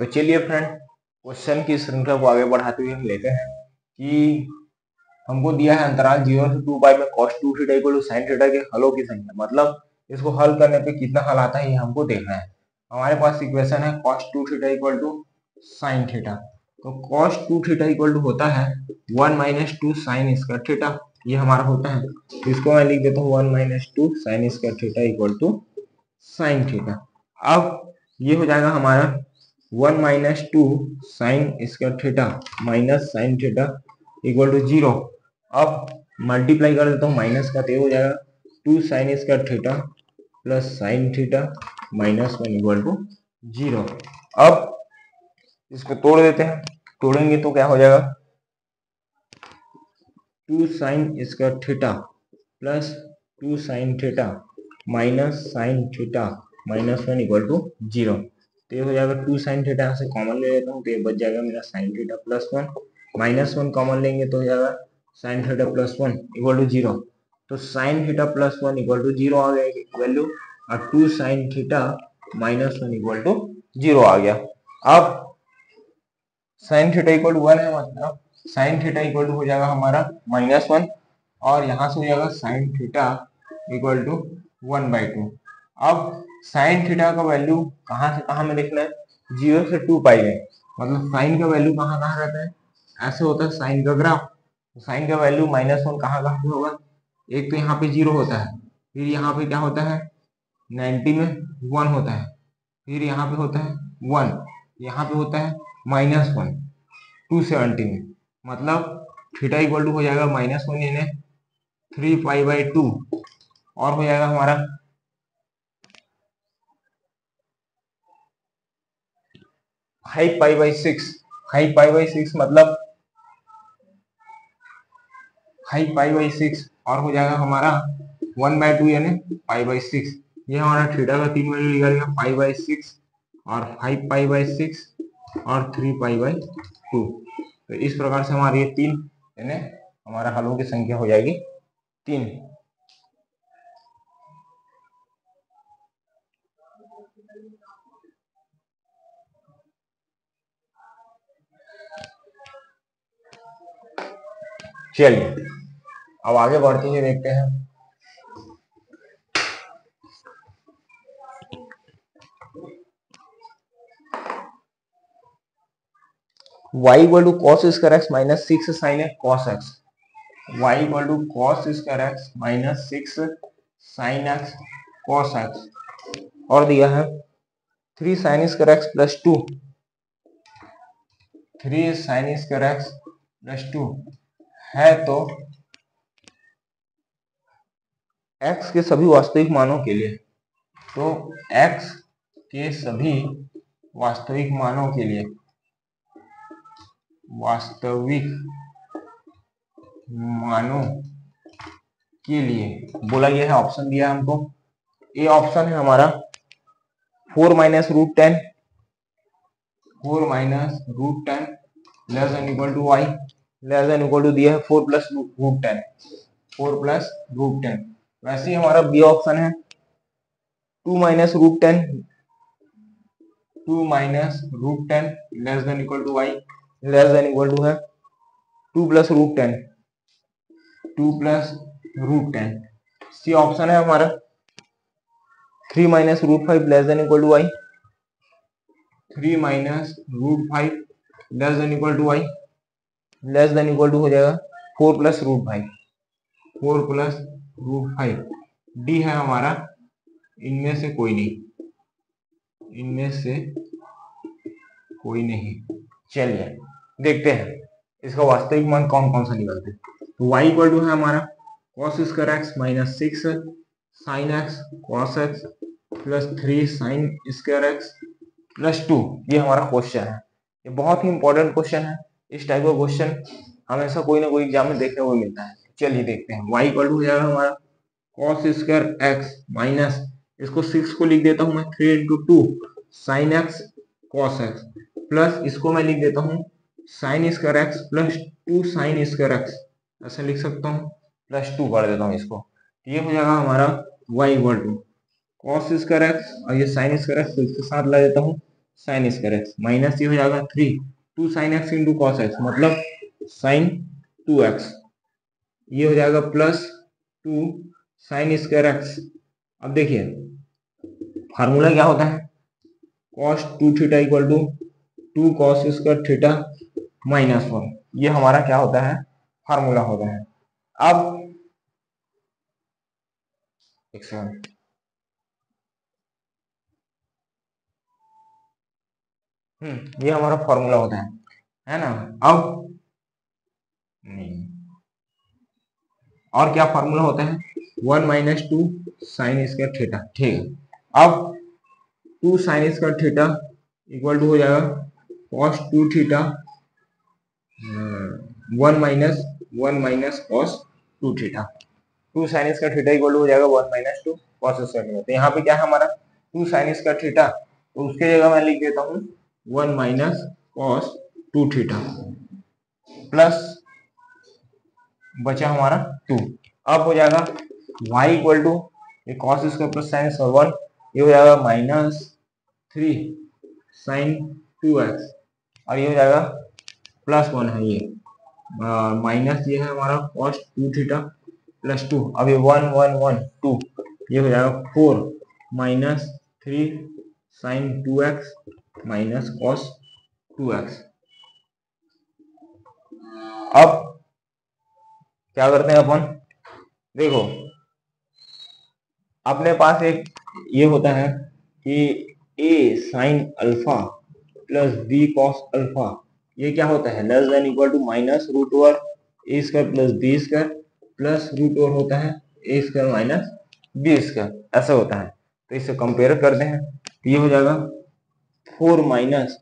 तो चलिए friend, question की श्रृंखला को आगे बढ़ाते हुए हम लेते हैं कि हमको दिया है अंतराल 0 से 2 पाई में cos 2 theta equal to sin theta के हलों की संख्या। मतलब इसको हल करने पे कितना हल आता है ये हमको देखना है। हमारे पास इक्वेशन है cos 2 theta equal to sin theta. तो cos 2 थीटा इक्वल टू होता है 1 माइनस 2 sin स्क्वायर थीटा, ये हमारा होता है। इसको मैं लिख देता हूँ 1 minus 2 sin square theta equal to sin theta. अब ये हो जाएगा हमारा 1 minus 2 sine square theta minus sine theta equal to 0। अब मल्टीप्लाई कर देता हूँ माइनस का, तो हो जाएगा 2 sine square theta plus sine theta minus 1 equal to 0। अब इसको तोड़ देते हैं, तोड़ेंगे तो क्या हो जाएगा 2 sine square theta plus 2 sine theta minus sine theta minus 1 equal to 0। तो ये हो जाएगा 2 साइन थीटा यहाँ से कॉमन ले लेता हूँ, तो ये बच जाएगा मेरा sine theta plus 1, minus 1 common लेंगे तो हो जाएगा sine theta plus 1 equal to 0। तो sine theta plus 1 equal to 0 आ गया वैल्यू, और 2 sine theta minus 1 equal to 0 आ गया। अब साइन थीटा इक्वल टू 1 है, मतलब साइन थीटा इक्वल टू हो जाएगा हमारा माइनस 1, और यहाँ से हो जाएगा साइन थीटा इक्वल टू 1/2। अब साइन थीटा का वैल्यू कहाँ से कहाँ में लिखना है, 0 से 2 पाई में। मतलब साइन का वैल्यू कहाँ कहाँ रहता है, ऐसे होता है साइन का ग्राफ। साइन का वैल्यू माइनस 1 कहाँ कहाँ पे होगा, एक तो यहाँ पे 0 होता है, फिर यहाँ पे क्या होता है 90 में 1 होता है, फिर यहाँ पे होता है 1, यहाँ पे होता है -1 270 में। मतलब थीटा इक्वल टू हो जाएगा -1 यानी 3π/2, और हो जाएगा हमारा 5π/6। 5π/6 मतलब 5π/6, और हो जाएगा हमारा 1/2 यानी π/6। ये हमारा थीटा का 3 वैल्यू निकल गया, π/6 और 5π/6 और 3π/2। तो इस प्रकार से हमारी ये 3 यानी हमारा हलों की संख्या हो जाएगी 3। चलिए अब आगे बढ़ते हुए देखते हैं। y equal to cos square x minus 6 sin cos x। y equal to cos square x minus 6 sin x cos x, और दिया है 3 sin square x plus 2, 3 sin square x plus 2 है। तो x के सभी वास्तविक मानों के लिए, तो x के सभी वास्तविक मानों के लिए, वास्तविक मानों के लिए बोला गया है, ऑप्शन दिया है हमको। ए ऑप्शन है हमारा 4 minus root 10, 4 minus root 10 less than equal to Y, less than equal to दिया है 4 प्लस रूट 10, 4 प्लस रूट 10। वैसे ही हमारा बी ऑप्शन है 2 minus root 10, 2 minus root 10 less than equal to Y, less than equal to है 2 plus root 10, 2 plus root 10। C option है हमारा 3 minus root 5 less than equal to Y, 3 minus root 5 less than equal to Y, less than equal to हो जाएगा 4 plus root 5, 4 plus root 5। D है हमारा इनमें से कोई नहीं, इनमें से कोई नहीं। चलिए देखते हैं इसका वास्तविक मान कौन कौन सा निकलते हैं। तो y इक्वल टू है हमारा cos square x minus 6 sin x cos x plus 3 sin square x plus 2। ये हमारा क्वेश्चन है, ये बहुत ही इंपॉर्टेंट क्वेश्चन है। इस टाइप का क्वेश्चन हमेशा कोई ना कोई एग्जाम में देखने को मिलता है। चलिए देखते हैं। y इक्वल टू हो जाएगा हमारा cos स्क्वायर x माइनस, इसको 6 को लिख देता हूं मैं 3 into 2 sine x cos x, plus इसको मैं लिख देता हूँ sine square x plus 2 sine square x, ऐसे लिख सकता हूँ, प्लस 2 कर देता हूँ इसको। ये हो जाएगा हमारा y equal to cos square X, और ये साइन स्क्वायर एक्स इसके साथ ला देता हूँ साइन स्क्वायर एक्स माइनस ये हो जाएगा 3 2 sine x into cos x मतलब साइन 2x, ये हो जाएगा प्लस 2 साइन स्क्वायर एक्स। अब देखिए फार्मूला क्या होता है, cos 2 theta equal to 2 cos square theta minus 1, ये हमारा क्या होता है, फार्मूला होता है। अब एक सेकंड, ये हमारा फॉर्मूला होता है ना। अब नहीं, और क्या फॉर्मूला होता है, 1 माइनस 2 साइन स्क्वायर थीटा, ठीक है। अब 2 sine square theta equal to हो जाएगा cos 2 theta 1 minus cos 2 theta, 2 sine square theta equal to हो जाएगा 1 माइनस 2 कॉस स्क्वायर थीटा। तो यहाँ पे क्या है हमारा 2 साइन स्क्वायर थीटा, तो उसके जगह मैं लिख देता हूँ 1 माइनस कॉस 2 थीटा प्लस बचा हमारा 2। अब हो जाएगा y इक्वल टू ये cos square plus sine square 1, ये हो जाएगा माइनस 3 साइन 2x और ये हो जाएगा प्लस 1 है, ये माइनस ये है हमारा कॉस 2 थीटा प्लस 2, अब ये 1 1 1 2, ये हो जाएगा 4 minus 3 sine 2x minus cos 2x। अब क्या करते हैं अपन, देखो अपने पास एक ये होता है कि a sine alpha plus b cos alpha, ये क्या होता है less than equal to minus root over A square plus B square plus root over होता है A square minus B square, ऐसा होता है। तो इसे कंपेयर करते हैं, तो ये हो जाएगा 4 minus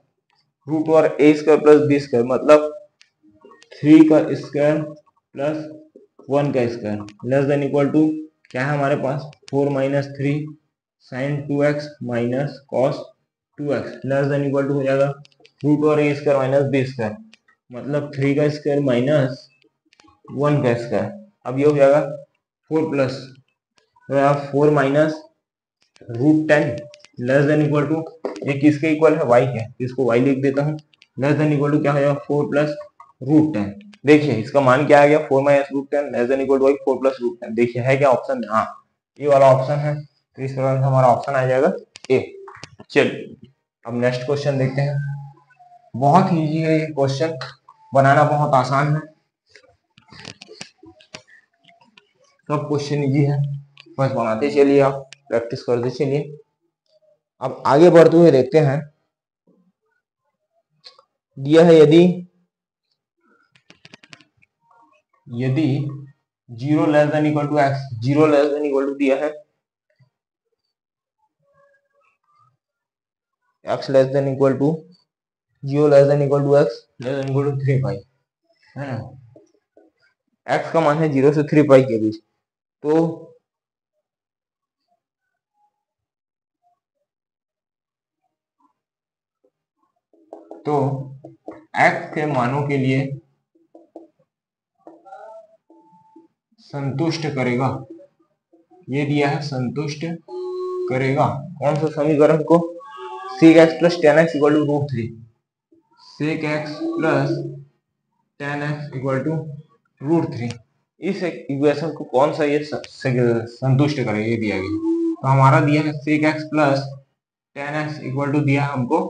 root over A square plus B square मतलब 3 का स्क्वायर प्लस 1 का square less than equal to क्या है हमारे पास 4 minus 3 sine 2x minus cos 2x less than equal to हो जाएगा root over A square minus B square मतलब 3 का स्क्वायर माइनस 1 का स्क्वायर। अब ये हो जाएगा 4 plus 4 minus root 10 less than equal to ये किसके इक्वल है y के, इसको y लिख देता हूँ, लेस देन इक्वल टू क्या हो जाएगा 4 प्लस रूट 10। देखिए इसका मान क्या आ गया 4 minus root 10 less than equal to 4 plus root 10। देखिए है क्या ऑप्शन, हाँ ये वाला ऑप्शन है, तो इस प्रकार से हमारा ऑप्शन आ जाएगा ए। चलिए अब नेक्स्ट क्वेश्चन देखते हैं, बहुत इजी है ये क्वेश्चन, बनाना बहुत आसान है, सब क्वेश्चन इजी है, बस बनाते चलिए, आप प्रैक्टिस करते चलिए। अब आगे बढ़ते हुए देखते हैं, दिया है यदि 0 less than equal to X, 0 less than equal to दिया है x less than equal to 0 less than equal to x less than equal to 3 pi है ना, x का मान है 0 से 3 पाई के बीच, तो x के मानों के लिए संतुष्ट करेगा, ये दिया है संतुष्ट करेगा कौन सा समीकरण को, sec x plus tan x equal to root 3, sec x plus tan x equal to root 3, इस इक्वेशन को कौन सा ये संतुष्ट करेगा, ये दिया गया। तो हमारा दिया है sec x plus tan x equal to दिया है हमको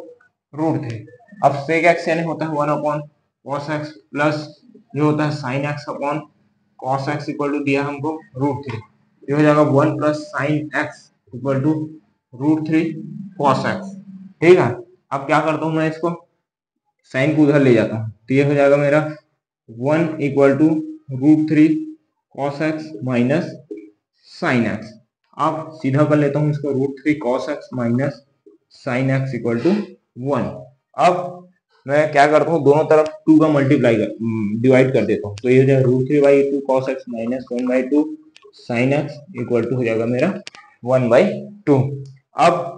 रूट 3। अब sec x यानी होता है 1 अपॉन cos x प्लस ये होता है sin x upon cos x equal to दिया हमको रूट 3, ये हो जाएगा 1 plus sin x equal to root 3 cos x, ठीक है। अब क्या करता हूँ मैं, इसको साइन को उधर ले जाता हूँ, तो ये हो जाएगा मेरा 1 equal to root 3 cos x minus sine x। अब सीधा कर लेता हूँ इसको, root 3 cos x minus sine x equal to 1। अब मैं क्या करता हूँ, दोनों तरफ 2 का मल्टीप्लाई डिवाइड कर देता हूँ, तो ये हो जाएगा root 3 by 2 cos x minus 1 by 2 sine x equal to हो जाएगा मेरा 1 बाई 2। अब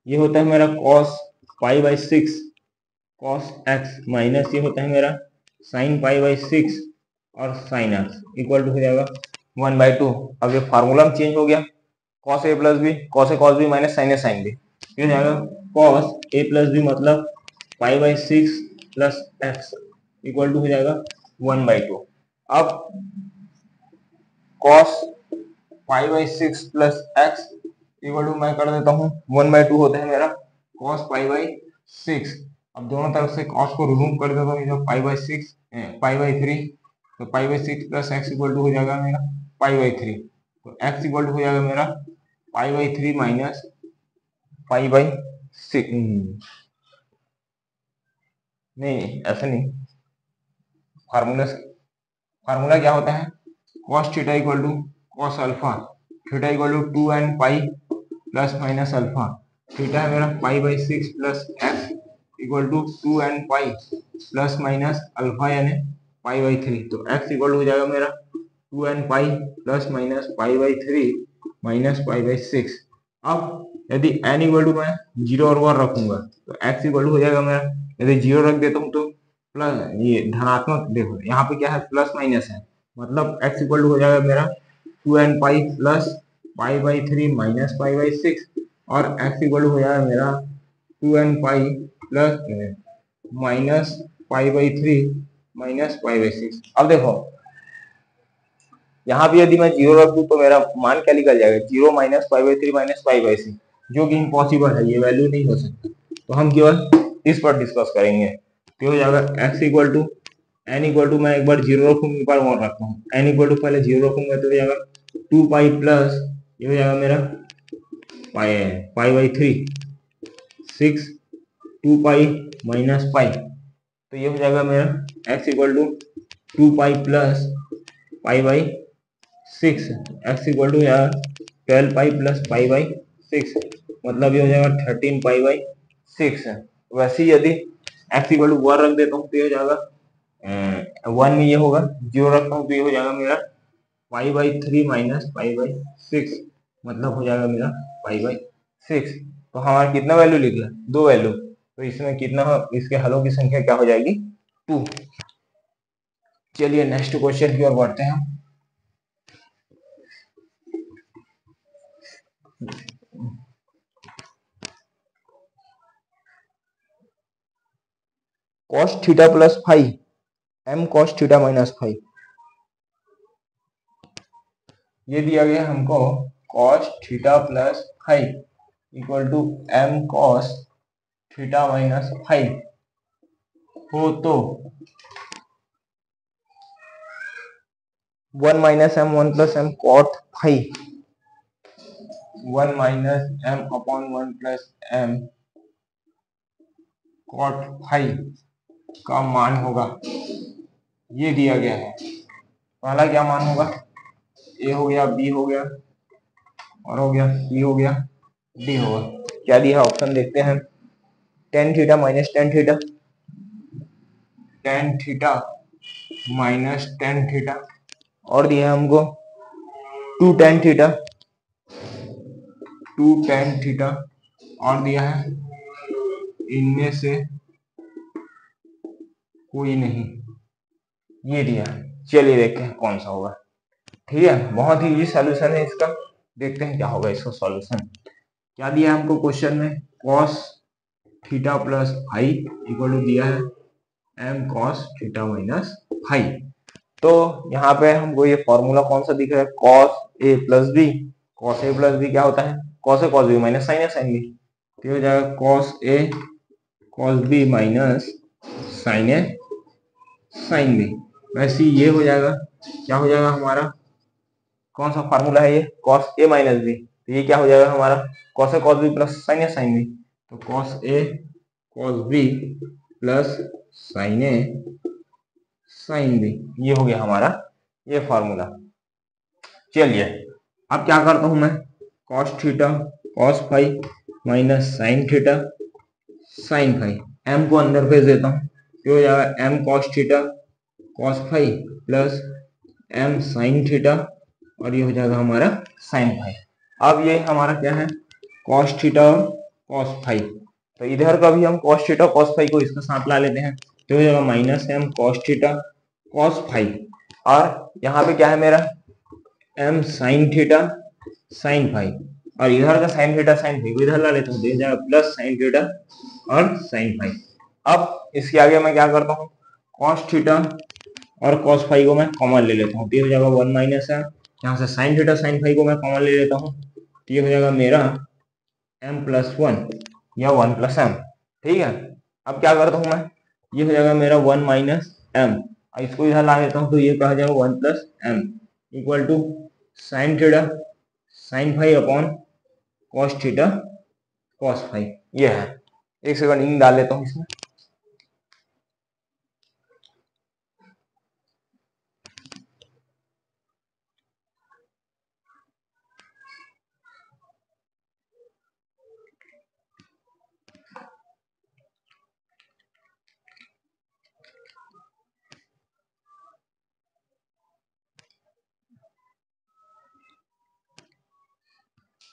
ये होता है मेरा cos pi by 6 cos x minus ये होता है मेरा साइन पाई बाई 6 और साइन x इक्वल टू हो जाएगा 1 बाई 2। अब ये फार्मूला में चेंज हो गया, cos a plus B cos a cos b minus sine a sine b, ये हो जाएगा cos a प्लस बी मतलब पाई/6 प्लस एक्स इक्वल टू हो जाएगा 1/2। अब cos पाई/6 प्लस एक्स इक्वल टू मैं कर देता हूँ 1/2 होता है मेरा cos पाई/6। अब दोनों तरफ से cos को रिमूव कर देता हूँ, पाई/6 पाई/3 तो पाई/6 प्लस एक्स इक्वल टू हो जाएगा मेरा पाई/3। तो एक्स इक्वल टू हो जाएगा मेरा पाई/3 माइनस पाई/6। नहीं ऐसा नहीं, फार्मूला क्या होता है, cos theta equal to cos alpha theta equal to 2n pi plus minus alpha. Theta है मेरा पाई/6 plus X equal to 2n pi plus minus alpha यानी पाई/3। तो एक्स इक्वल हो जाएगा मेरा 2n पाई प्लस माइनस पाई/3 माइनस पाई/6। अब यदि n इक्वल टू मैं 0 और 1 रखूंगा तो x इक्वल हो जाएगा मेरा, यदि 0 रख देता हूँ तो प्लस, ये धनात्मक देखो यहाँ पे क्या है प्लस माइनस है, मतलब x इक्वल हो जाएगा मेरा 2n पाई प्लस पाई/3 माइनस पाई/6 और x इक्वल हो जाएगा मेरा 2n पाई प्लस माइनस पाई/3 माइनस पाई/6। अब देखो यहाँ भी यदि मैं 0 रख दूं तो मेरा मान क्या निकल जाएगा, 0 माइनस पाई/3 माइनस पाई/6, जो कि इम्पॉसिबल है, ये वैल्यू नहीं हो सकती। तो हम केवल इस पर डिस्कस करेंगे। तो हो जाएगा x equal to n equal to, मैं एक बार 0 रखूंगा एक बार 1 रखता हूँ, n इक्वल टू पहले 0 रखूंगा तो हो जाएगा 2 पाई प्लस ये हो जाएगा मेरा पाई/3 6 2 पाई माइनस पाई, तो ये हो जाएगा मेरा x equal to 2 pi plus पाई/6 x इक्वल टू यार 12 पाई प्लस पाई/6 मतलब ये हो जाएगा 13 पाई/6। वैसे ही यदि x इक्वल टू 1 रख देता हूँ तो ये हो जाएगा 1 में ये होगा, 0 रखता हूँ तो ये हो जाएगा मेरा पाई/3 माइनस पाई/6 मतलब हो जाएगा मेरा पाई/6। तो हमारा कितना वैल्यू निकला, 2 वैल्यू। तो इसमें कितना हो, इसके हलों की संख्या क्या हो जाएगी 2। चलिए नेक्स्ट क्वेश्चन की ओर बढ़ते हैं। cos theta plus phi m cos theta minus phi, ये दिया गया हमको cos theta plus phi equal to m cos theta minus phi हो तो 1 minus m 1 plus m cot phi 1 minus m upon 1 plus m cot phi का मान होगा, ये दिया गया है। पहला क्या मान होगा, a हो गया, b हो गया और हो गया c हो गया, d होगा। क्या दिया है ऑप्शन देखते हैं, tan theta minus tan theta, tan theta minus tan theta, और दिया है हमको 2 tan थीटा, 2 tan थीटा, और दिया है इनमें से कोई नहीं, ये दिया है। चलिए देखते हैं कौन सा होगा। ठीक है, बहुत ही इजी सॉल्यूशन है इसका, देखते हैं क्या होगा इसका सॉल्यूशन। क्या दिया है हमको क्वेश्चन में, cos theta plus phi equal to दिया है m cos theta minus phi. तो यहाँ पे हमको ये फॉर्मूला कौन सा दिख रहा है, cos a plus B. cos a plus B क्या होता है, cos a cos b minus sin a sin b, तो हो जाएगा cos a cos b minus sin a sin b। वैसे ये हो जाएगा, क्या हो जाएगा हमारा, कौन सा फार्मूला है ये, cos a माइनस बी, तो ये क्या हो जाएगा हमारा cos a cos b plus sin a sin b, तो cos a cos b plus sin a sin b, ये हो गया हमारा ये फार्मूला। चलिए अब क्या करता हूं मैं, cos theta cos phi minus sin theta sin phi, m को अंदर भेज देता हूँ, ये हो जाएगा m cos theta cos phi plus m sin theta और ये हो जाएगा हमारा sin फाई। अब ये हमारा क्या है, cos थीटा और cos फाई, तो इधर का भी हम cos थीटा cos फाई को इसका साथ ला लेते हैं, तो हो जाएगा minus m cos theta cos phi, और यहाँ पे क्या है मेरा m sin theta sin phi, और इधर का साइन थीटा साइन फाई को इधर ला लेता हूँ, तो जाएगा प्लस साइन थीटा और साइन फाई। अब इसके आगे मैं क्या करता हूँ, कॉस थीटा और कॉस फाई को मैं कॉमन ले लेता हूँ, तो ये हो जाएगा 1 माइनस है, यहाँ से साइन थीटा साइन फाई को मैं कॉमन ले लेता हूँ, तो ये हो जाएगा मेरा m+1 या 1+m। ठीक है, अब क्या करता हूँ मैं, ये हो जाएगा मेरा 1 माइनस m, इसको इधर ला लेता हूँ, तो ये कहा जाएगा 1+m equal to sine theta sine phi upon cos theta cos phi. ये है, एक सेकंड इन डाल लेता हूँ इसमें।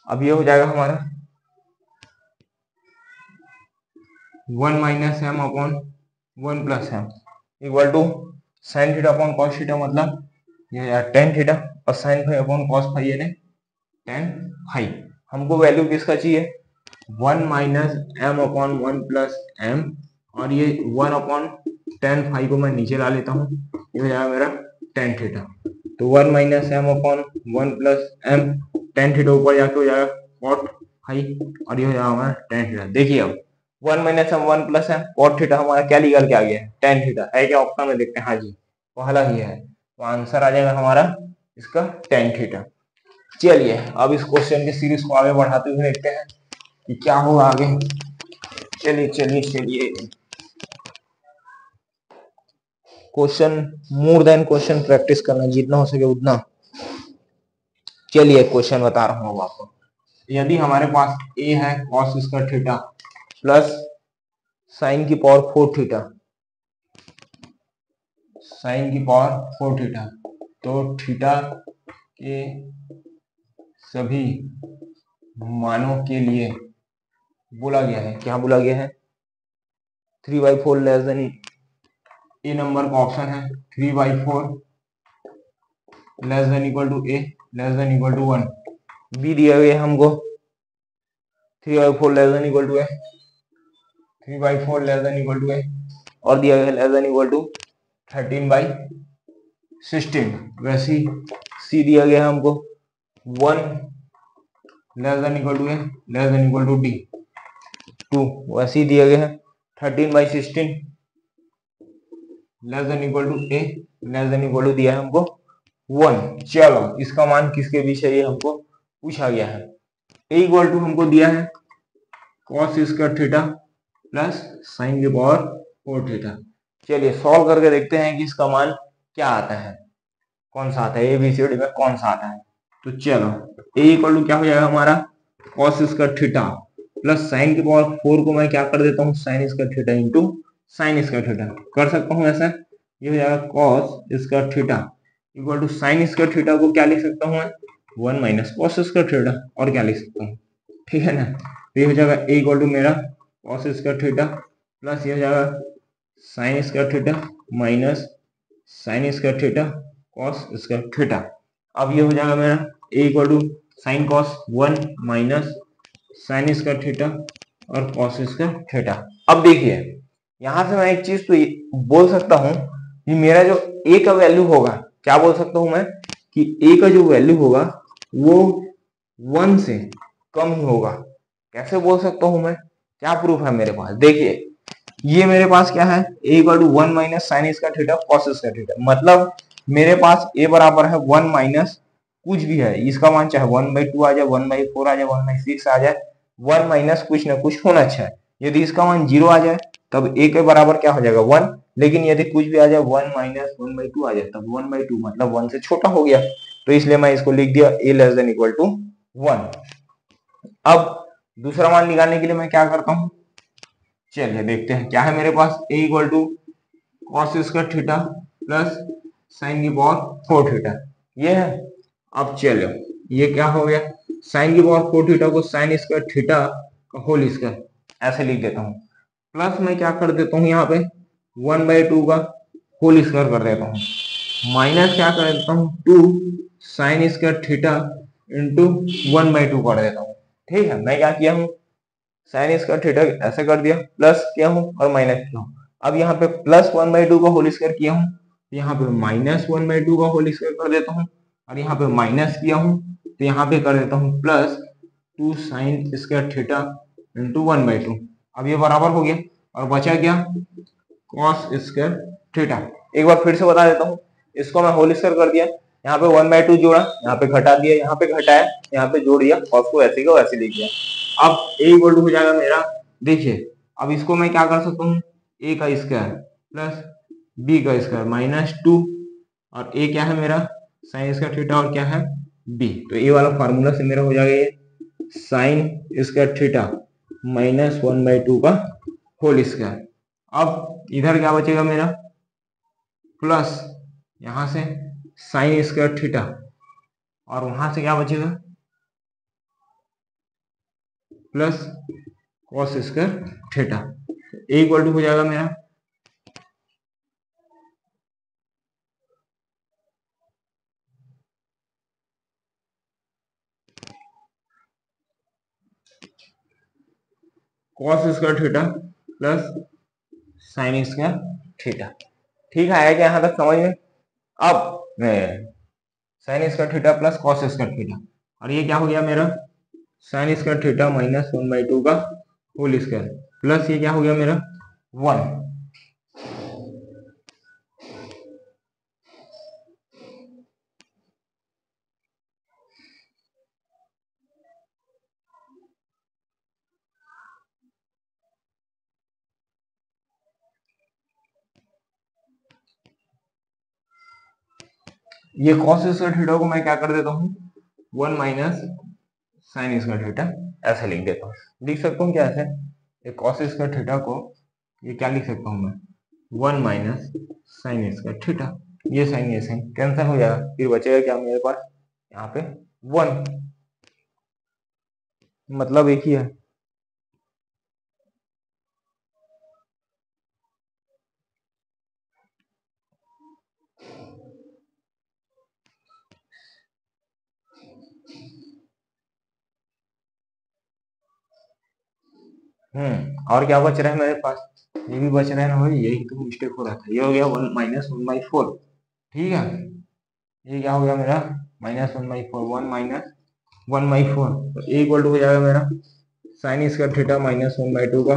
अब ये हो जाएगा हमारा 1 minus M upon 1+m equal to sine theta upon cos theta, मतलब ये यार टेन थीटा, और sine phi upon cos phi यानी टेन फाई। हमको वैल्यू किसका चाहिए, 1 माइनस एम अपॉन 1+m, और ये 1 अपॉन टेन फाई को मैं नीचे ला लेता हूँ, ये हो जाएगा मेरा टेन थीटा, तो 1 minus M upon 1+m, tan theta ऊपर जाके हो जाएगा कॉट फाई, और ये हो जाएगा हमारा टेन थीटा। देखिए अब 1 minus M 1+m cot theta हमारा क्या निकल के आ गया है, टेन थीटा है क्या ऑप्शन में, देखते हैं, हाँ जी पहला ही है, तो आंसर आ जाएगा हमारा इसका टेन थीटा। चलिए अब इस क्वेश्चन की सीरीज को आगे बढ़ाते हुए देखते हैं कि क्या होगा आगे। चलिए चलिए चलिए, question more than question practice करना, जितना हो सके उतना। चलिए क्वेश्चन बता रहा हूँ अब आपको, यदि हमारे पास ए है cos square theta plus sine की पावर 4 थीटा, साइन की पावर 4 थीटा, तो थीटा के सभी मानों के लिए बोला गया है, क्या बोला गया है, 3/4 लेस देन, ए नंबर का ऑप्शन है 3/4 less than equal to A less than equal to 1, B दिया गया हमको 3/4 less than equal to A, 3/4 less than equal to A, और दिया गया लेस देन इक्वल टू 13/16, वैसे ही सी दिया गया हमको 1 less than equal to A less than equal to D 2, वैसे ही दिया गया है 13/16 less than equal to A less than equal to दिया है हमको 1। चलो इसका मान किसके बीच है ये हमको पूछा गया है, ए इक्वल टू हमको दिया है cos square theta plus sine की पावर 4 थीटा। चलिए सॉल्व करके देखते हैं कि इसका मान क्या आता है, कौन सा आता है, एबीसीडी में कौन सा आता है। तो चलो ए इक्वल टू क्या हो जाएगा हमारा cos square theta plus sine की पावर 4 को मैं क्या कर देता हूँ sine square theta into sine square theta, कर सकता हूँ ऐसा, ये हो जाएगा cos square theta equal to sine square theta को क्या लिख सकता हूँ मैं 1 माइनस कॉस स्क्वायर थीटा, और क्या लिख सकता हूँ, ठीक है ना। तो ये हो जाएगा ए इक्वल टू मेरा कॉस स्क्वायर थीटा प्लस ये हो जाएगा sine square theta minus sine square theta cos square theta. अब ये हो जाएगा मेरा A equal to sine cos 1 minus sine square theta और कॉस स्क्वायर थीटा। अब देखिए यहां से मैं एक चीज तो बोल सकता हूं कि मेरा जो ए का वैल्यू होगा, क्या बोल सकता हूं मैं कि ए का जो वैल्यू होगा वो 1 से कम ही होगा। कैसे बोल सकता हूं मैं, क्या प्रूफ है मेरे पास, देखिए ये मेरे पास क्या है A equal to 1 minus sine square theta cos square theta, मतलब मेरे पास ए बराबर है 1 माइनस कुछ भी है, इसका मान चाहे 1/2 आ जाए 1/4 आ जाए 1/6 आ जाए, 1 माइनस कुछ ना कुछ होना चाहिए। यदि इसका मान 0 आ जाए तब ए के बराबर क्या हो जाएगा 1, लेकिन यदि कुछ भी आ जाए 1 माइनस 1/2 आ जाए तब 1/2 मतलब 1 से छोटा हो गया, तो इसलिए मैं इसको लिख दिया ए लेस देन इक्वल टू 1। अब दूसरा मान निकालने के लिए मैं क्या करता हूं, चलिए देखते हैं क्या है मेरे पास A equal to cos square theta plus sine की पावर 4 थीटा, ये है। अब चलो ये क्या हो गया, साइन की पावर 4 थीटा को साइन स्क्वायर थीटा का होल स्क्वायर ऐसे लिख देता हूँ, प्लस मैं क्या कर देता हूँ यहाँ पे 1/2 का होल स्क्वायर कर देता हूँ, माइनस क्या कर देता हूँ 2 साइन स्क्वायर थीटा इंटू 1/2 कर देता हूँ, ठीक है, मैं क्या किया हूँ, साइन स्क्वायर थीटा ऐसे कर दिया, प्लस किया हूँ और माइनस किया हूँ। अब यहाँ पे प्लस 1/2 का होल स्क्वायर किया हूँ, यहाँ पे माइनस 1/2 का होल स्क्वायर कर देता हूँ, और यहाँ पे माइनस किया हूँ तो यहाँ पे कर देता हूँ plus 2 sine square theta into 1/2। अब ये बराबर हो गया और बचा क्या, कॉस स्क्वायर थीटा। एक बार फिर से बता देता हूँ, इसको मैं होल स्क्वायर कर दिया, यहाँ पे 1/2 जोड़ा, यहाँ पे घटा दिया, यहाँ पे घटाया, यहाँ पे जोड़ दिया, कॉस को ऐसे का वैसे लिख दिया। अब a इक्वल टू हो जाएगा मेरा, देखिए अब इसको मैं क्या कर सकता हूँ, a का स्क्वायर प्लस b का स्क्वायर माइनस 2, और a क्या है मेरा साइन स्क्वायर थीटा और क्या है b, तो a वाला फार्मूला से मेरा हो जाएगा ये साइन स्क्वायर थीटा माइनस 1/2 का होल स्क्वायर। अब इधर क्या बचेगा मेरा, प्लस यहां से साइन स्क्वायर थीटा, और वहां से क्या बचेगा, plus cos square theta. A equal to हो जाएगा मेरा cos square theta plus sine square theta. ठीक है, आया क्या यहां तक समझ में। अब sine square theta plus cos square theta, और ये क्या हो गया मेरा साइन स्क्वायर थीटा माइनस 1/2 का होल स्क्वायर, प्लस ये क्या हो गया मेरा 1। ये कॉस स्क्वायर थीटा को मैं क्या कर देता हूँ 1 माइनस साइन स्क्वायर थीटा ऐसे लिख देता हूँ। लिख सकता हूँ क्या ऐसे, ये कॉस स्क्वायर थीटा को ये क्या लिख सकता हूँ मैं 1 माइनस साइन स्क्वायर थीटा, ये साइन कैंसिल हो जाएगा, फिर बचेगा क्या मेरे पास यहाँ पे 1, मतलब एक ही है। और क्या बच रहा है मेरे पास, ये भी बच रहा है ना भाई, यही तो मिस्टेक हो रहा था। ये हो गया 1 माइनस 1/4, ठीक है, ये क्या हो गया मेरा माइनस 1/4, 1 माइनस 1/4, तो ए इक्वल टू हो जाएगा मेरा साइन स्क्वायर थीटा माइनस 1/2 का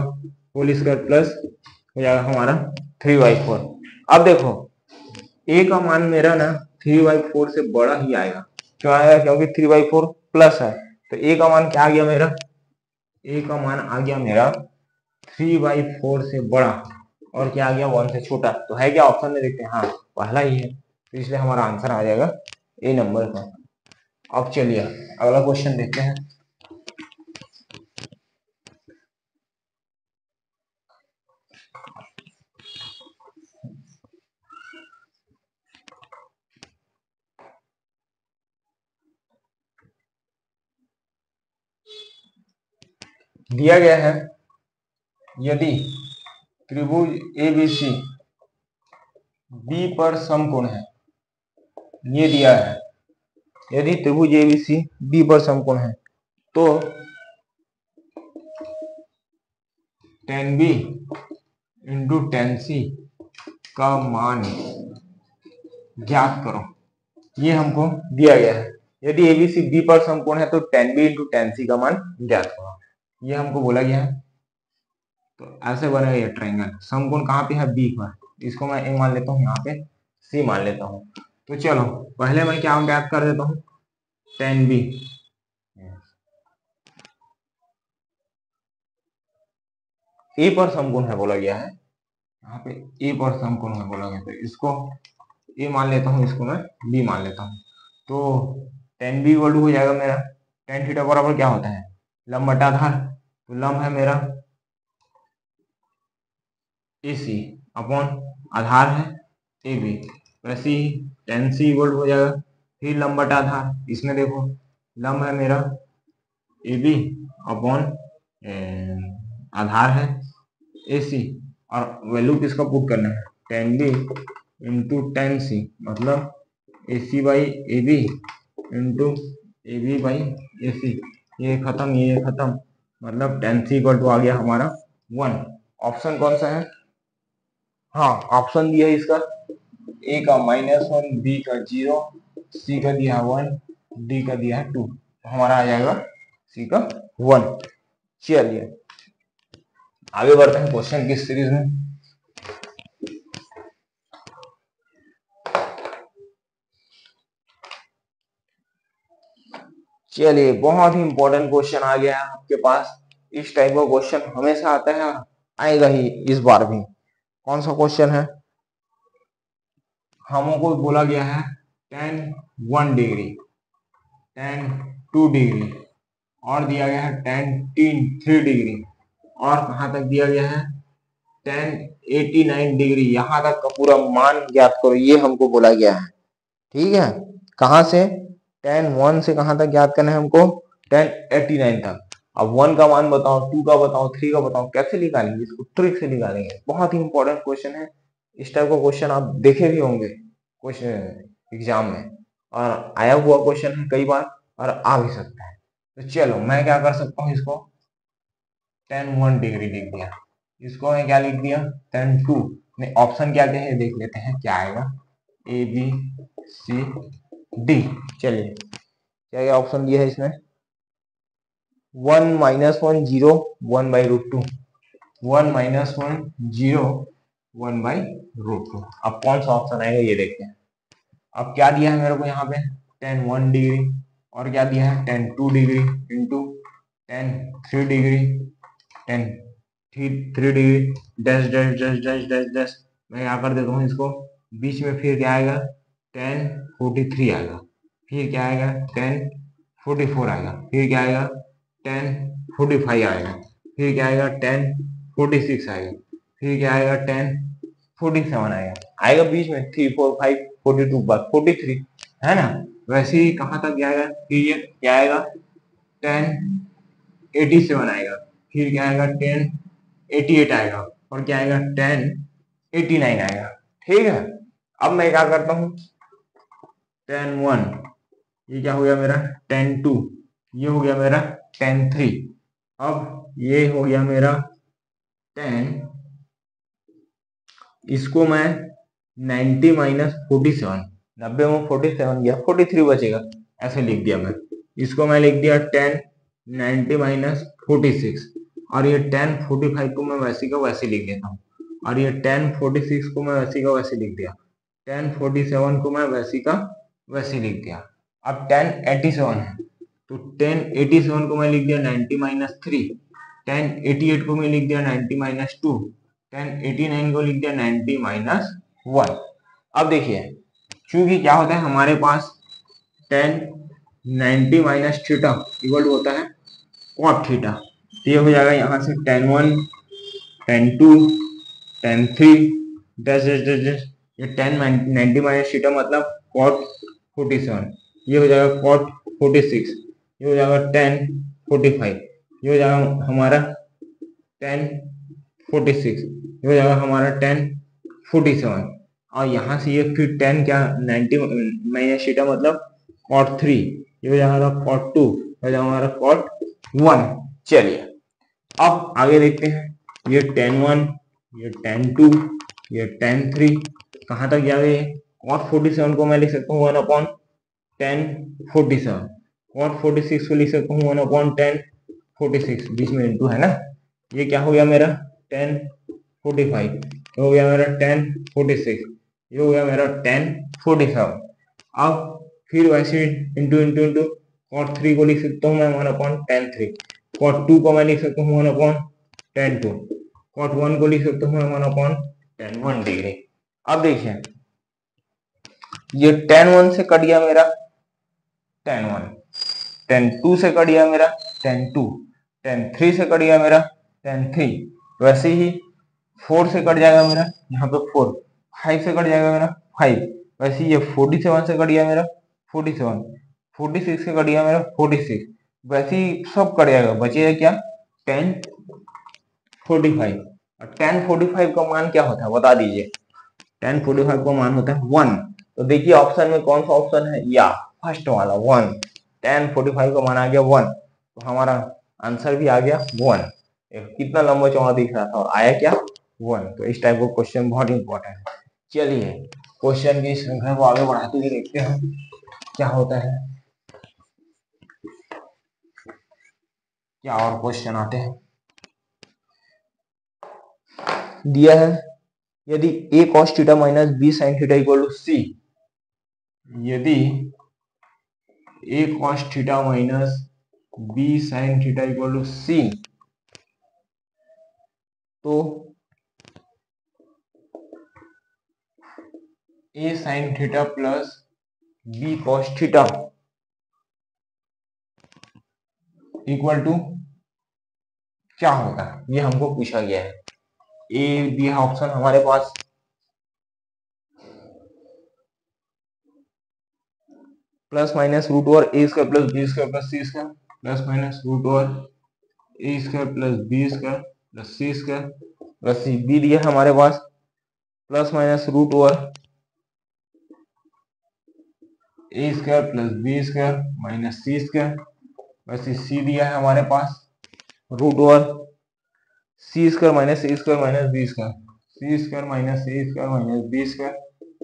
होल स्क्वायर प्लस हो जाएगा हमारा 3/4। अब देखो ए का मान मेरा ना 3/4 से बड़ा ही आएगा, क्यों आएगा, क्योंकि 3/4 प्लस है, तो ए का मान क्या आ गया मेरा, ए का मान आ गया मेरा 3/4 से बड़ा, और क्या आ गया 1 से छोटा, तो है क्या ऑप्शन में देखते हैं, हाँ पहला ही है, तो इसलिए हमारा आंसर आ जाएगा ए नंबर का। अब चलिए अगला क्वेश्चन देखते हैं। दिया गया है यदि त्रिभुज एबीसी बी पर समकोण है, ये दिया है यदि त्रिभुज एबीसी बी पर समकोण है तो tan बी इंटू tan सी का मान ज्ञात करो, ये हमको दिया गया है। यदि एबीसी बी पर समकोण है तो tan बी इंटू tan सी का मान ज्ञात करो, ये हमको बोला गया है। तो ऐसे बनेगा ये ट्रायंगल, समकोण कहाँ पे है बी पर, इसको मैं ए मान लेता हूँ, यहाँ पे सी मान लेता हूँ। तो चलो पहले मैं क्या ज्ञात कर देता हूँ, tan बी, ए पर समकोण है बोला गया है, यहाँ पे ए पर समकोण है बोला गया, तो इसको ए मान लेता हूँ, इसको मैं बी मान लेता हूँ। तो tan बी इक्वल टू हो जाएगा मेरा tan थीटा बराबर क्या होता है लंब बटा आधार, तो लंब है मेरा ए सी अपॉन आधार है ए बी, वैसे ही tan सी इक्वल हो जाएगा फिर लंब बटा आधार, इसमें देखो लंब है मेरा ए बी अपॉन आधार है ए सी, और वैल्यू किसका पुट करना है tan B into tan C, मतलब A C by A B into A B by A C, ये खत्म, मतलब tan c इक्वल टू आ गया हमारा 1। ऑप्शन कौन सा है? हाँ, ऑप्शन दिया है इसका, ए का -1, बी का 0, सी का दिया है 1, डी का दिया है 2, तो हमारा आ जाएगा सी का 1। चलिए आगे बढ़ते हैं क्वेश्चन की सीरीज में। चलिए बहुत ही इंपॉर्टेंट क्वेश्चन आ गया है आपके पास। इस टाइप का क्वेश्चन हमेशा आता है, आएगा ही इस बार भी। कौन सा क्वेश्चन है? हमको बोला गया है tan 1 डिग्री, tan 2 डिग्री, और दिया गया है tan 3 डिग्री, और कहाँ तक दिया गया है tan 89 डिग्री। यहाँ तक का पूरा मान ज्ञात करो, ये हमको बोला गया है। ठीक है, कहाँ से? tan 1 से कहाँ तक ज्ञात करना है हमको? tan 89 तक। अब 1 का मान बताओ, 2 का बताओ, 3 का बताओ, कैसे निकालेंगे इसको? ट्रिक से निकालेंगे। बहुत ही इंपॉर्टेंट क्वेश्चन है। इस टाइप का क्वेश्चन आप देखे भी होंगे क्वेश्चन एग्जाम में, और आया हुआ क्वेश्चन है कई बार, और आ भी सकता है। तो चलो मैं क्या कर सकता हूँ, इसको tan 1 डिग्री लिख दिया, इसको मैं क्या लिख दिया tan 2। नहीं, ऑप्शन क्या क्या है देख लेते हैं क्या आएगा, ए बी सी डी। चलिए क्या क्या ऑप्शन दिया है इसमें? 1 -1 0 1/√2, 1 -1 0 1/√2। अब कौन सा ऑप्शन आएगा ये देखते हैं। अब क्या दिया है मेरे को यहाँ पे? tan 1 डिग्री, और क्या दिया है tan 2 degree into tan 3 degree, tan 3 degree, dash dash dash dash dash dash. मैं क्या कर देता हूँ इसको, बीच में फिर क्या आएगा tan 43 आएगा, फिर क्या आएगा tan 44 आएगा, फिर क्या आएगा tan 45 आएगा, फिर क्या आएगा tan 46 आएगा, फिर क्या आएगा tan 47 आएगा बीच में 3 4 5 42 बार 43, है ना? वैसे ही कहाँ तक जाएगा, फिर ये क्या आएगा tan 87 आएगा, फिर क्या आएगा tan 88 आएगा, और क्या आएगा tan 89 आएगा। ठीक है, अब मैं क्या करता हूँ, tan 1 ये क्या हो गया मेरा tan 2, ये हो गया मेरा tan 3, अब ये हो गया मेरा tan, इसको मैं 90 - 47, 90 में 47 गया 43 बचेगा, ऐसे लिख दिया मैं। इसको मैं लिख दिया tan 90 - 46, और ये tan 45 को मैं वैसे का वैसे लिख देता हूँ, और ये tan 46 को मैं वैसे का वैसे लिख दिया, tan 47 को मैं वैसे का वैसे लिख दिया। अब tan 87 है, तो tan 87 को मैं लिख दिया 90 - 3, tan 88 को मैं लिख दिया 90 - 2, tan 89 को लिख दिया 90 - 1। अब देखिए, क्योंकि क्या होता है हमारे पास tan 90 - थीटा इक्वल होता है cot थीटा, तो ये हो जाएगा यहाँ से tan 1 tan 2 tan 3 dash dash dash dash, ये tan 90 - थीटा मतलब cot 47, ये हो जाएगा cot 46, ये हो जाएगा tan 45, ये हो जाएगा हमारा tan 46, ये हो जाएगा हमारा tan 47, और यहाँ से ये फिर tan क्या 90 - थीटा मतलब cot 3, ये हो जाएगा cot 2, हो जाएगा हमारा cot 1। चलिए अब आगे देखते हैं, ये tan 1, ये tan 2, ये tan 3, कहाँ तक जाएगा ये? cot 47 को मैं लिख सकता हूँ 1/tan 47, cot 46 को लिख सकता हूँ 1/tan 46, बीच में इंटू है ना। ये क्या हो गया मेरा tan 45, ये हो गया मेरा tan 46, ये हो गया मेरा tan 47। अब फिर वैसे इंटू इंटू इंटू cot 3 को लिख सकता हूँ मैं 1/tan 3, cot 2 को मैं लिख सकता हूँ 1/tan 2, cot 1 को लिख सकता हूँ मैं 1/tan 1 डिग्री। अब देखिए ये tan 1 से कट गया मेरा tan 1, tan 2 से कट गया मेरा tan 2, tan 3 से कट गया मेरा tan 3, वैसे ही 4 से कट जाएगा मेरा यहाँ पे 4, 5 से कट जाएगा मेरा 5, वैसे ये 47 से कट गया मेरा 47, 46 से कट गया मेरा 46, वैसे ही सब कट जाएगा, बचेगा क्या tan 45। और tan 45 का मान क्या होता है बता दीजिए? tan 45 का मान होता है 1। तो देखिए ऑप्शन में कौन सा ऑप्शन है, या फर्स्ट वाला 1, tan 45 का मान आ गया 1। तो हमारा आंसर भी आ गया 1। कितना लंबा चौड़ा दिख रहा था और आया क्या 1। तो इस टाइप का क्वेश्चन बहुत इंपॉर्टेंट है। चलिए क्वेश्चन की श्रृंखला को आगे बढ़ाते हुए देखते हैं क्या होता है, क्या और क्वेश्चन आते हैं। दिया है यदि a cos theta minus b sin theta equal to c, यदि a cos theta minus b sin theta equal to c, तो a sin theta plus b cos theta equal to क्या होगा, ये हमको पूछा गया है। ए दिया ऑप्शन हमारे पास plus minus root over A square plus B square plus C square, plus minus root over A square plus B square plus C square plus C. B दिया हमारे पास plus minus root over A square plus B square minus C square plus C दिया है हमारे पास root over C square minus A square minus B square, C square minus A square minus B square.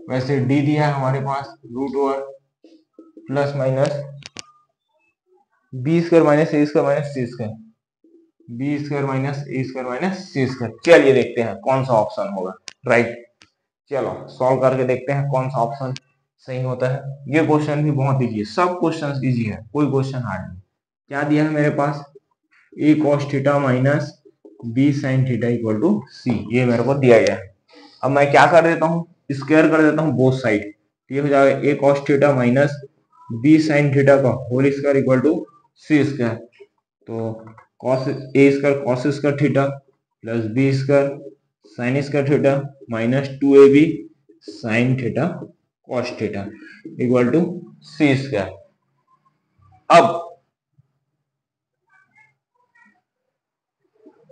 वैसे D दिया है हमारे पास root over plus minus B square minus A square minus C square, B square minus A square minus C square. चलिए देखते हैं कौन सा ऑप्शन होगा राइट। चलो सॉल्व करके देखते हैं कौन सा ऑप्शन सही होता है। ये क्वेश्चन भी बहुत इजी है, सब क्वेश्चन इजी है, कोई क्वेश्चन हार्ड नहीं। क्या दिया है मेरे पास A cos theta minus B sine theta equal to C, ये मेरे को दिया गया है। अब मैं क्या कर देता हूँ, स्क्वायर कर देता हूँ बोथ साइड, ये हो जाएगा A cos theta minus B sine theta का whole square equal to C square. तो cos A square cos square theta plus B square sine square theta minus 2ab sine theta cos theta equal to C square. अब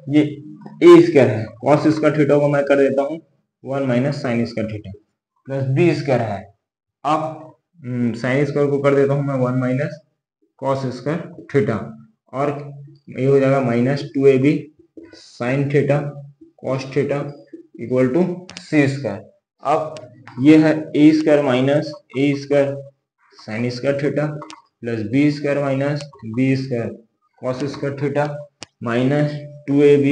ये A square है, cos square theta को मैं कर देता हूँ 1 minus sine square theta plus B square है। अब साइन स्क्वायर को कर देता हूँ मैं 1 माइनस कॉस स्क्वायर थीटा और ये हो जाएगा minus 2ab sine theta cos theta equal to C square. अब ये है A square minus A square sine square theta plus B square minus B square cos square theta minus 2ab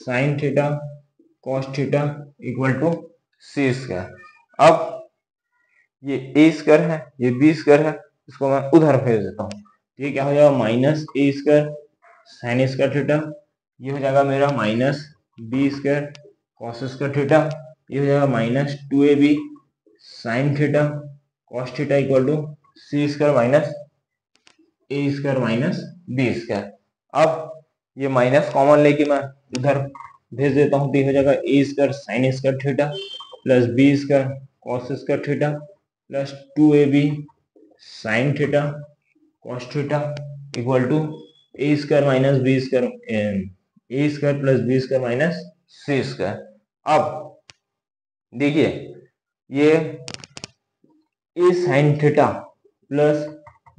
sine theta cos theta equal to C square. अब ये A square है ये B square है, इसको मैं उधर भेज देता हूँ। ये क्या हो जाएगा minus A square sine square theta, ये हो जाएगा मेरा minus B square cos square theta, ये हो जाएगा minus 2ab sine theta cos theta equal to C square minus A square minus B square. अब ये माइनस कॉमन लेके मैं इधर भेज देता हूँ, तो ये हो जाएगा A square sine square theta plus B square cos square theta plus 2ab sine theta cos theta equal to A square minus B square A square plus B square minus C square. अब देखिए ये A sine theta plus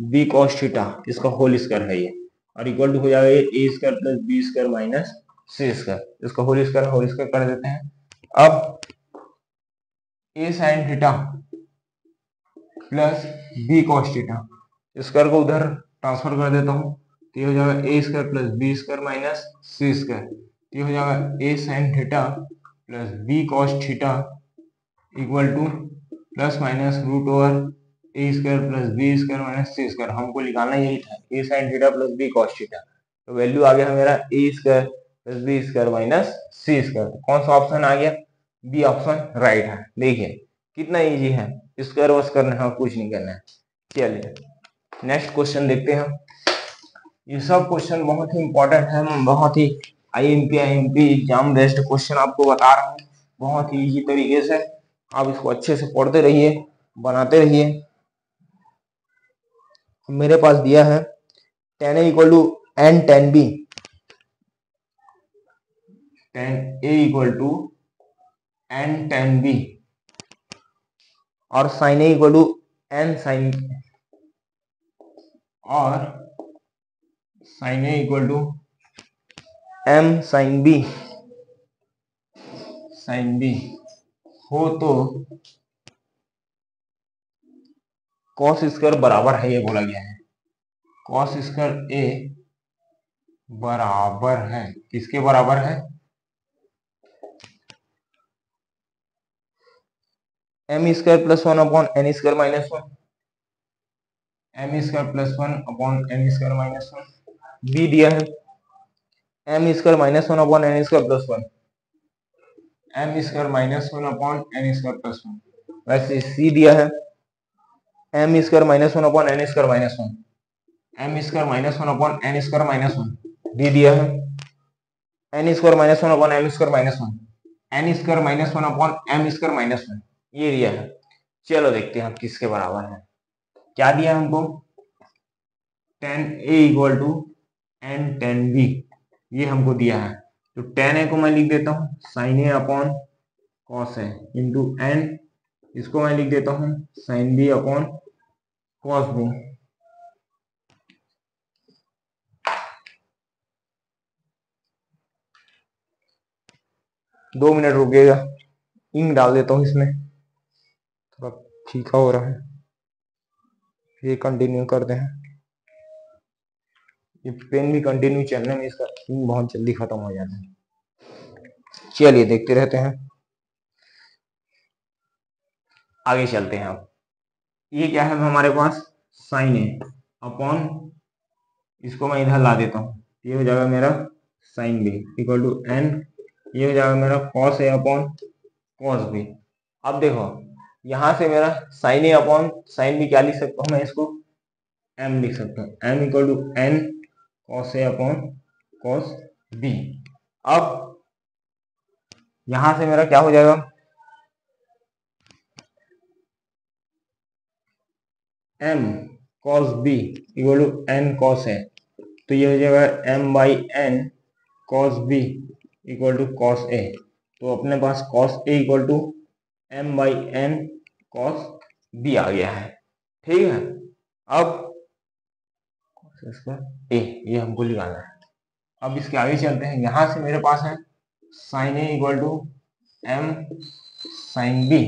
B cos theta इसका whole square है ये, और equal to हो जाएगा A square plus B square minus C square, इसका होल स्क्वायर कर देते हैं। अब A sine theta plus B cos theta square को उधर ट्रांसफर कर देता हूँ, तो ये हो जाएगा A square plus B square minus C square, ये हो जाएगा A sine theta plus B cos theta equal to plus minus root over A square plus B square minus C square. हमको निकालना यही था A sine theta plus B cos theta, तो value आ गया मेरा A square plus B square minus C square. कौन सा ऑप्शन आ गया, बी ऑप्शन राइट है। देखिए कितना इजी है, स्क्वायर वॉश करना है, कुछ नहीं करना है। चलिए नेक्स्ट क्वेश्चन देखते हैं। ये सब क्वेश्चन बहुत ही इंपॉर्टेंट है, बहुत ही आईएमपी एग्जाम बेस्ड क्वेश्चन आपको बता रहा हूँ, बहुत ही इजी तरीके से आप इसको अच्छे से पढ़ते रहिए, बनाते रहिए। मेरे पास दिया है tan a equal to n tan b, tan a equal to n tan b और sin a equal to n sin, और sine A equal to M sine B, sine B हो तो कॉस स्क्वायर बराबर है, ये बोला गया है। कॉस स्क्वायर ए बराबर है, किसके बराबर है? M square plus 1 upon N square minus 1, M square plus 1 upon N square minus 1। B दिया है M square minus 1 upon N square plus 1, M square minus 1 upon N square plus 1। वैसे C दिया है M square minus 1 upon N square minus 1, M square minus 1 upon N square minus 1। D दिया है N square minus 1 upon M square minus 1, N square minus 1 upon M square minus 1, ये दिया है। चलो देखते हैं हम किसके बराबर है। क्या दिया हमको? tan a equal to N tan b, ये हमको दिया है। तो tan a को मैं लिख देता हूँ sin a upon cos a into N, इसको मैं लिख देता हूँ sin b upon cos b। 2 minute रुकेगा, इंक डाल देता हूँ इसमें, थोड़ा फीका हो रहा है, ये कंटिन्यू करते हैं। ये पेन भी कंटिन्यू चलने में इसका इंक बहुत जल्दी खत्म हो जाता है। चलिए देखते रहते हैं, आगे चलते हैं। अब ये क्या है हमारे पास? साइन ए अपॉन, इसको मैं इधर ला देता हूँ, ये हो जाएगा मेरा sine B equal to N, ये हो जाएगा मेरा cos A upon cos B. अब देखो यहां से मेरा sine A upon sine B क्या लिख सकता हूँ मैं? इसको एम लिख सकता हूँ, M equal to N cos A upon cos B. अब यहां से मेरा क्या हो जाएगा? M cos B equal to N cos A, तो ये हो जाएगा M by N cos B equal to cos A. तो अपने पास cos A equal to M by N cos B आ गया है। ठीक है, अब इसका ए ये हमको निकालना है। अब इसके आगे चलते हैं, यहां से मेरे पास है sine A equal to M sine B,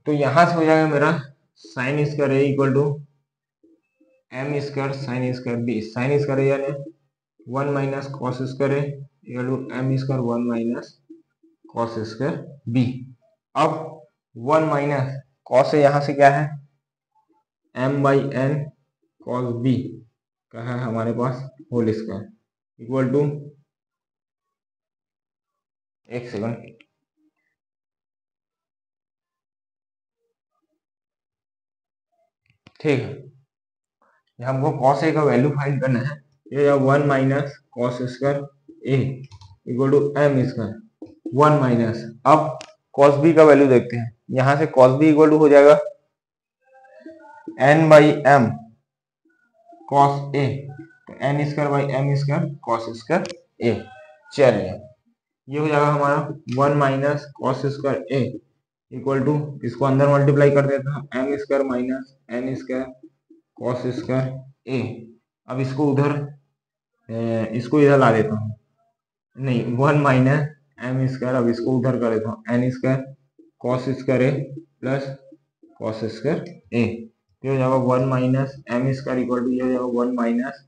तो यहां से हो जाएगा मेरा sine square A equal to M square sine square B, sine square A यानी 1 minus cos square A equal to M square 1 minus cos square B. अब 1 minus cos A यहां से क्या है? M by N cos B का है हमारे पास होल स्क्वायर इक्वल टू, एक सेकंड, ठीक है, हमको कॉस ए का वैल्यू फाइंड करना है। ये 1 minus cos square A equal to M square 1 minus, अब कॉस बी का वैल्यू देखते हैं। यहां से कॉस बी इक्वल टू हो जाएगा N by M cos A, तो N square by M square cos square A. चलिए ये हो जाएगा हमारा 1 minus cos square A equal to, इसको अंदर मल्टीप्लाई कर देता हूँ, M square minus N square cos square A. अब इसको उधर इसको इधर ला देता हूँ, नहीं 1 माइनस एम स्क्वायर, अब इसको उधर कर देता हूँ N square cos square A plus cos square A. ये हो जाएगा 1 minus M square equal to, ये हो जाएगा 1 minus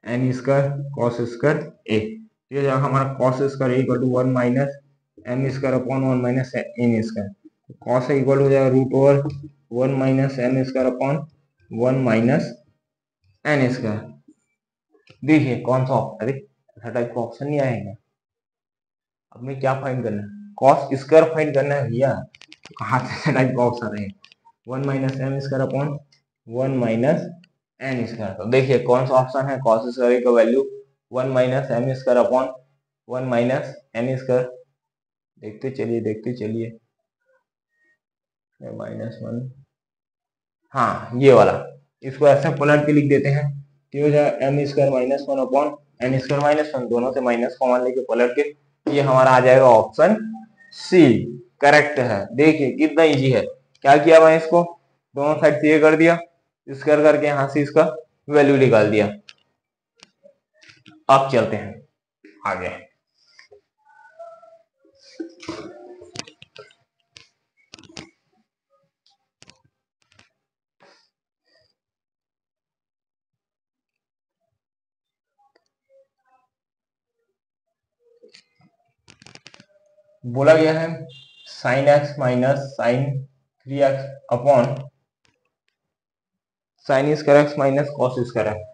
N square cos square A. ये हो जाएगा हमारा cos square A equal to 1 minus M square upon 1 minus N square, cos A equal हो जाएगा root over 1 minus M square upon 1 minus N square. देखिए कौन सा ऑप्शन, अरे ऐसा टाइप का ऑप्शन नहीं आएगा। अब मैं क्या फाइंड करना है? कॉस स्क्वायर फाइंड करना है भैया, तो कहाँ से ऐसा टाइप का ऑप्शन है? 1 minus M square upon 1 minus N square. तो देखिए कौन सा ऑप्शन है? कॉस स्क्वायर का value 1 minus M square upon 1 minus N square. देखते चलिए -1, हाँ ये वाला, इसको ऐसे पलट के लिख देते हैं, तो हो जाएगा M square minus 1 upon N square minus one, दोनों से माइनस कॉमन लेके पलट के ये हमारा आ जाएगा ऑप्शन सी करेक्ट है। देखिए कितना इजी है। क्या किया मैं इसको दोनों साइड से ये कर दिया, स्क्वायर करके यहां से इसका वैल्यू निकाल दिया। अब चलते हैं आगे। बोला गया है sine X minus sine 3x upon sine square X minus cos square X,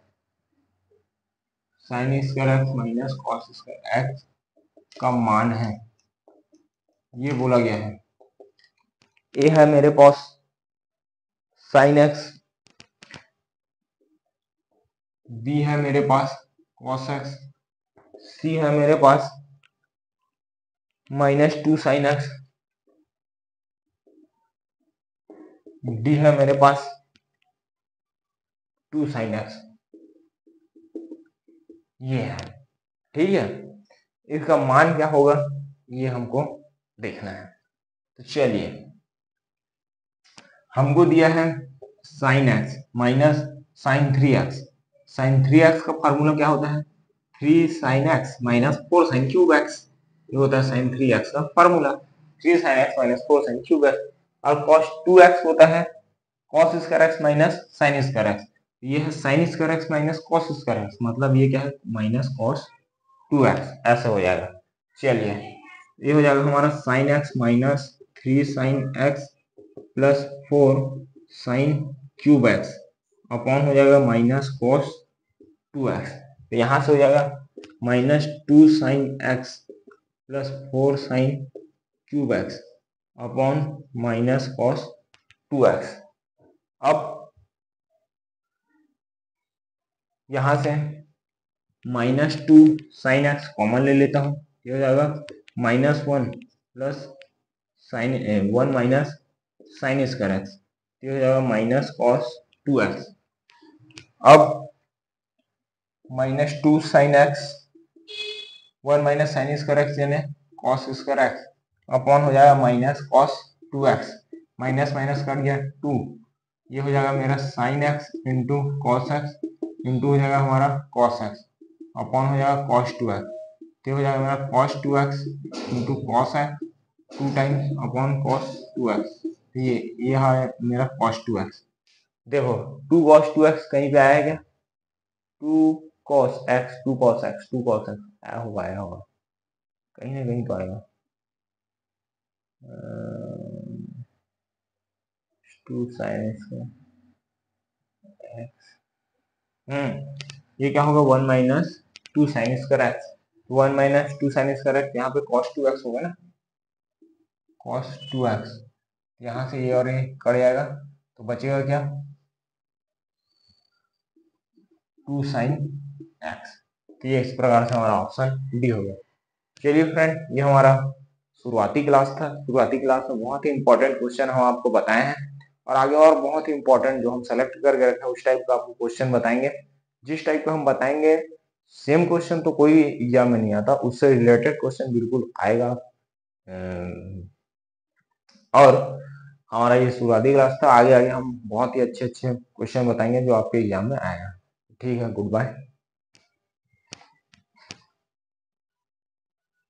sine square X minus cos square X का मान है, ये बोला गया है। ए है मेरे पास साइन एक्स, बी है मेरे पास कॉस एक्स, सी है मेरे पास माइनस 2 साइन एक्स, डी है मेरे पास 2 साइन एक्स। ये है, ठीक है। इसका मान क्या होगा ये हमको देखना है। तो चलिए, हमको दिया है sine X minus sine 3x। Sine 3x का फॉर्मूला क्या होता है 3 sine X minus 4 sine cube X, ये होता है साइन 3x का formula, 3 sine X minus 4 sine cube X. और cos 2x होता है cos square X minus sine square X, ये है sine square X minus cos square X, मतलब ये क्या है माइनस cos 2x, ऐसे हो जाएगा। चलिए ये हो जाएगा हमारा sign X minus 3 sine x plus 4 sine cube x upon हो जाएगा माइनस कॉस 2x। तो यहां से हो जाएगा minus 2 sine x plus 4 sine cube x upon minus cos 2x। अब यहां से माइनस 2 साइन एक्स कॉमन ले लेता हूं, ये हो जाएगा minus 1 plus sign 1 minus sine square X, ये हो जाएगा माइनस कॉस 2x। अब minus 2 sine x 1 minus sine square x यानी कॉस स्क्वायर एक्स अपॉन हो जाएगा minus cos 2x, minus minus cut गया 2, ये हो जाएगा मेरा sine x into cos x into हो जाएगा हमारा कॉस एक्स अपॉन हो जाएगा कॉस 2x, तो हो जाएगा मेरा cos 2x into cos x 2 times upon cos 2x, ये है मेरा कॉस 2x। देखो 2 कॉस 2x कहीं पे आया क्या 2 cos x 2 cos x 2 cos x आया होगा कहीं ना कहीं तो आएगा। 2 sin x, ये क्या होगा 1 minus 2 sine square x, 1 minus 2 sine square x यहाँ पे cos 2x होगा ना, cos 2x, यहाँ से ये और ये कट जाएगा तो बचेगा क्या 2 साइन एक्स। तो ये इस प्रकार से हमारा ऑप्शन डी हो गया। चलिए फ्रेंड, ये हमारा शुरुआती क्लास था। शुरुआती क्लास में बहुत ही इंपॉर्टेंट क्वेश्चन हम आपको बताए हैं और आगे और बहुत ही इंपॉर्टेंट जो हम सेलेक्ट करके रखे उस टाइप का आपको क्वेश्चन बताएंगे। जिस टाइप का हम बताएंगे सेम क्वेश्चन तो कोई एग्जाम में नहीं आता, उससे रिलेटेड क्वेश्चन बिल्कुल आएगा। और हमारा ये शुरुआती क्लास था, आगे आगे हम बहुत ही अच्छे अच्छे क्वेश्चन बताएंगे जो आपके एग्जाम में आएगा। ठीक है, गुड बाय।